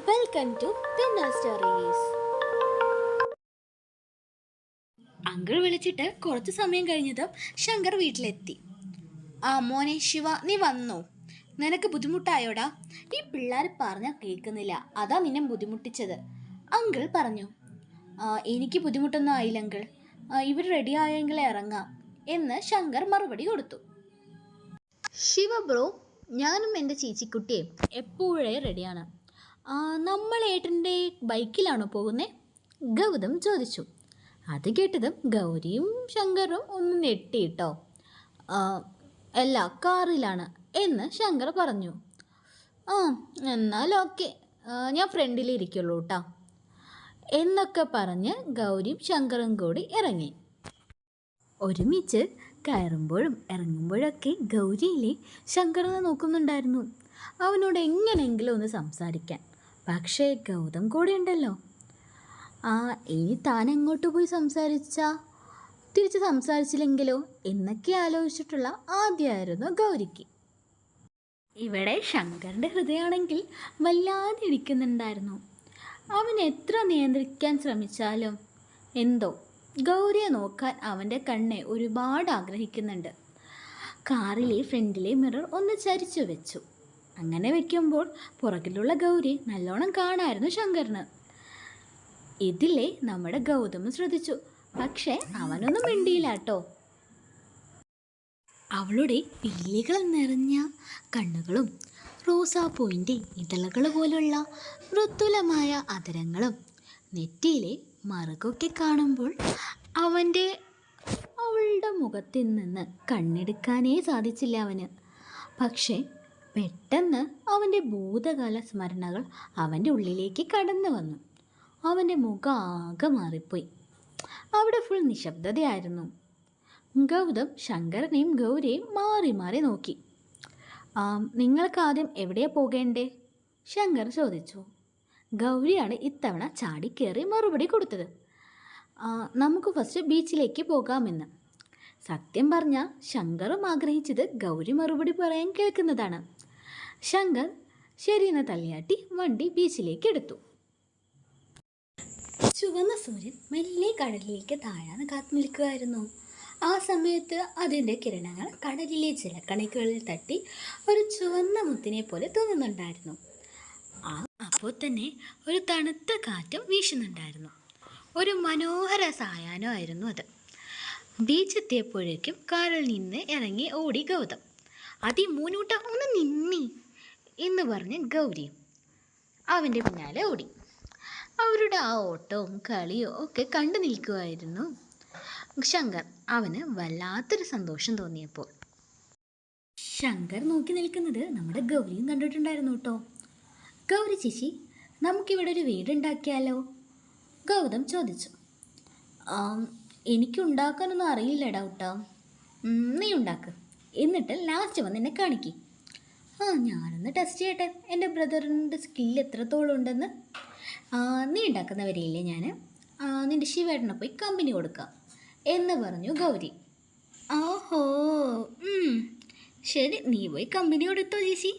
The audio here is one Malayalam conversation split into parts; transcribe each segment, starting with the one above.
വെൽക്കം ടു തിന്ന സ്റ്റോറീസ്. അങ്കിൾ വിളിച്ചിട്ട് കുറച്ച് സമയം കഴിഞ്ഞതും ശങ്കർ വീട്ടിലെത്തി. ആ മോനെ ശിവ, നീ വന്നോ? നിനക്ക് ബുദ്ധിമുട്ടായോടാ? ഈ പിള്ളേർ പറഞ്ഞാൽ കേൾക്കുന്നില്ല, അതാ നിന്നെ ബുദ്ധിമുട്ടിച്ചത്, അങ്കിൾ പറഞ്ഞു. എനിക്ക് ബുദ്ധിമുട്ടൊന്നും ആയില്ല അങ്കിൾ, ഇവർ റെഡി ആയെങ്കിൽ ഇറങ്ങാം എന്ന് ശങ്കർ മറുപടി കൊടുത്തു. ശിവ ബ്രോ, ഞാനും എൻ്റെ ചേച്ചിക്കുട്ടിയും എപ്പോഴേ റെഡിയാണ്. നമ്മൾ ഏട്ടൻ്റെ ബൈക്കിലാണോ പോകുന്നത്? ഗൗതം ചോദിച്ചു. അത് കേട്ടതും ഗൗരിയും ശങ്കറും ഒന്ന് ഞെട്ടിയിട്ടോ. അല്ല, കാറിലാണ് എന്ന് ശങ്കർ പറഞ്ഞു. എന്നാൽ ഓക്കെ, ഞാൻ ഫ്രണ്ടിലിരിക്കുള്ളൂ കേട്ടോ എന്നൊക്കെ പറഞ്ഞ് ഗൗരിയും ശങ്കറും കൂടി ഇറങ്ങി. ഒരുമിച്ച് കയറുമ്പോഴും ഇറങ്ങുമ്പോഴൊക്കെ ഗൗരിയിലെ ശങ്കറിനെ നോക്കുന്നുണ്ടായിരുന്നു. അവനോട് എങ്ങനെയെങ്കിലും ഒന്ന് സംസാരിക്കാൻ. പക്ഷേ ഗൗതം കൂടെ ഉണ്ടല്ലോ. ഇനി താൻ എങ്ങോട്ട് പോയി തിരിച്ച് സംസാരിച്ചില്ലെങ്കിലോ എന്നൊക്കെ ആലോചിച്ചിട്ടുള്ള ആദ്യമായിരുന്നു ഗൗരിക്ക്. ഇവിടെ ശങ്കറിൻ്റെ ഹൃദയമാണെങ്കിൽ വല്ലാതെ ഇടിക്കുന്നുണ്ടായിരുന്നു. അവൻ എത്ര നിയന്ത്രിക്കാൻ ശ്രമിച്ചാലും എന്തോ ഗൗരിയെ നോക്കാൻ അവൻ്റെ കണ്ണെ ഒരുപാട് ആഗ്രഹിക്കുന്നുണ്ട്. കാറിലെ ഫ്രണ്ടിലെ മിറർ ഒന്ന് ചരിച്ചു വെച്ചു. അങ്ങനെ വെക്കുമ്പോൾ പുറകിലുള്ള ഗൗരി നല്ലോണം കാണായിരുന്നു ശങ്കറിന്. ഇതിലെ നമ്മുടെ ഗൗതം ശ്രദ്ധിച്ചു, പക്ഷെ അവനൊന്നും മിണ്ടിയില്ല കേട്ടോ. അവളുടെ പീലികൾ നിറഞ്ഞ കണ്ണുകളും റോസാപ്പൂവിൻ്റെ ഇതളുകൾ പോലുള്ള മൃദുലമായ അധരങ്ങളും നെറ്റിയിലെ മറുകൊക്കെ കാണുമ്പോൾ അവളുടെ മുഖത്തിൽ നിന്ന് കണ്ണെടുക്കാനേ സാധിച്ചില്ല അവന്. പക്ഷേ പെട്ടെന്ന് അവൻ്റെ ഭൂതകാല സ്മരണകൾ അവൻ്റെ ഉള്ളിലേക്ക് കടന്നു വന്നു. അവൻ്റെ മുഖം ആകെ മാറിപ്പോയി. അവിടെ ഫുൾ നിശബ്ദതയായിരുന്നു. ഗൗതം ശങ്കരനെയും ഗൗരിയെയും മാറി മാറി നോക്കി. നിങ്ങൾക്ക് ആദ്യം എവിടെയാണ് പോകേണ്ടേ? ശങ്കർ ചോദിച്ചു. ഗൗരിയാണ് ഇത്തവണ ചാടിക്കേറി മറുപടി കൊടുത്തത്. നമുക്ക് ഫസ്റ്റ് ബീച്ചിലേക്ക് പോകാമെന്ന്. സത്യം പറഞ്ഞാൽ ശങ്കറും ആഗ്രഹിച്ചത് ഗൗരി മറുപടി പറയാൻ കേൾക്കുന്നതാണ്. ശങ്കർ ശരിയെന്ന് തലയാട്ടി വണ്ടി ബീച്ചിലേക്ക് എടുത്തു. ചുവന്ന സൂര്യൻ മെല്ലെ കടലിലേക്ക് താഴാൻ കാത്തു നിൽക്കുകയായിരുന്നു. ആ സമയത്ത് അതിൻ്റെ കിരണങ്ങൾ കടലിലെ ജലക്കണികളിൽ തട്ടി ഒരു ചുവന്ന മുത്തിനെ പോലെ തോന്നുന്നുണ്ടായിരുന്നു. അപ്പോൾ തന്നെ ഒരു തണുത്ത കാറ്റും വീശുന്നുണ്ടായിരുന്നു. ഒരു മനോഹര സായാഹ്നമായിരുന്നു അത്. ബീച്ചെത്തിയപ്പോഴേക്കും കാറിൽ നിന്ന് ഇറങ്ങി ഓടി ഗൗതം. മുന്നോട്ട് ഒന്ന് നിന്നി എന്ന് പറഞ്ഞ് ഗൗരിയും അവൻ്റെ പിന്നാലെ ഓടി. അവരുടെ ആ ഓട്ടവും കളിയും ഒക്കെ കണ്ടു നിൽക്കുമായിരുന്നു ശങ്കർ. അവന് വല്ലാത്തൊരു സന്തോഷം തോന്നിയപ്പോൾ. ശങ്കർ നോക്കി നിൽക്കുന്നത് നമ്മുടെ ഗൗരിയും കണ്ടിട്ടുണ്ടായിരുന്നു കേട്ടോ. ഗൗരി ചേച്ചി, നമുക്കിവിടെ ഒരു വീടുണ്ടാക്കിയാലോ? ഗൗതം ചോദിച്ചു. എനിക്കുണ്ടാക്കാനൊന്നും അറിയില്ലടാ കേട്ടോ, നീ ഉണ്ടാക്ക്, എന്നിട്ട് ലാസ്റ്റ് വന്ന് എന്നെ കാണിക്കും. ഞാനൊന്ന് ടെസ്റ്റ് ചെയ്യട്ടെ എൻ്റെ ബ്രദറിൻ്റെ സ്കില്ല് എത്രത്തോളം ഉണ്ടെന്ന്. നീ ഉണ്ടാക്കുന്നവരെയില്ലേ ഞാൻ നിൻ്റെ ശിവേട്ടനെ പോയി കമ്പനി കൊടുക്കാം എന്ന് പറഞ്ഞു ഗൗരി. ഓഹോ, ശരി, നീ പോയി കമ്പനി കൊടുത്തോ ചേച്ചി.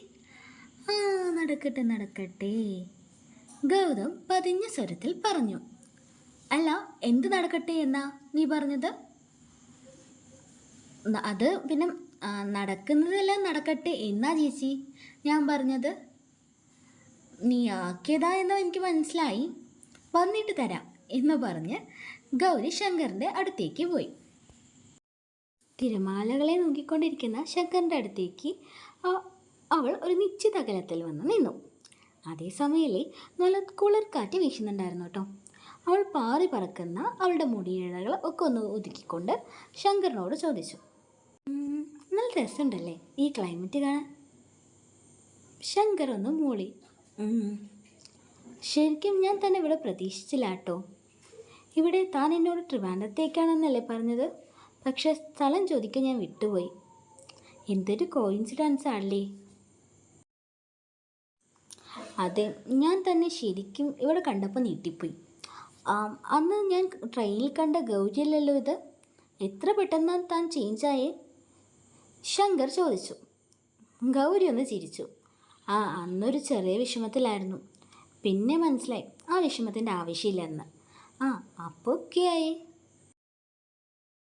നടക്കട്ടെ ഗൗതം പതിഞ്ഞ സ്വരത്തിൽ പറഞ്ഞു. അല്ല, എന്ത് നടക്കട്ടെ എന്നാ നീ പറഞ്ഞത്? അത് പിന്നെ നടക്കുന്നതെല്ലാം നടക്കട്ടെ എന്നാ ചേച്ചി ഞാൻ പറഞ്ഞത്. നീ ആക്കിയതാ എന്നോ എനിക്ക് മനസ്സിലായി, വന്നിട്ട് തരാം എന്ന് പറഞ്ഞ് ഗൗരി ശങ്കറിൻ്റെ അടുത്തേക്ക് പോയി. തിരമാലകളെ നോക്കിക്കൊണ്ടിരിക്കുന്ന ശങ്കറിൻ്റെ അടുത്തേക്ക് അവൾ ഒരു നിശ്ചിത അകലത്തിൽ വന്ന് നിന്നു. അതേസമയല്ലേ നല്ല കുളിർക്കാറ്റ് വീശുന്നുണ്ടായിരുന്നു കേട്ടോ. അവൾ പാറി പറക്കുന്ന അവളുടെ മുടിയിഴകൾ ഒക്കെ ഒന്ന് ഒതുക്കിക്കൊണ്ട് ശങ്കറിനോട് ചോദിച്ചു. നല്ല രസമുണ്ടല്ലേ ഈ ക്ലൈമറ്റ് കാണാൻ? ശങ്കർ ഒന്ന് മൂളി. ശരിക്കും ഞാൻ തന്നെ ഇവിടെ പ്രതീക്ഷിച്ചില്ല കേട്ടോ. ഇവിടെ താൻ എന്നോട് ട്രിവാൻഡ്രത്തേക്കാണെന്നല്ലേ പറഞ്ഞത്, പക്ഷേ സ്ഥലം ചോദിക്കാൻ ഞാൻ വിട്ടുപോയി. എന്തൊരു കോയിൻസിഡൻസ് ആണല്ലേ. അതെ, ഞാൻ തന്നെ ശരിക്കും ഇവിടെ കണ്ടപ്പോൾ നീട്ടിപ്പോയി. അന്ന് ഞാൻ ട്രെയിനിൽ കണ്ട ഗൗരിയല്ലല്ലോ ഇത്. എത്ര പെട്ടെന്ന് താൻ ചേഞ്ചായേ? ശങ്കർ ചോദിച്ചു. ഗൗരി ഒന്ന് ചിരിച്ചു. അന്നൊരു ചെറിയ വിഷമത്തിലായിരുന്നു, പിന്നെ മനസ്സിലായി ആ വിഷമത്തിൻ്റെ ആവശ്യമില്ലെന്ന്. ആ അപ്പോൾ ഓക്കെ ആയി.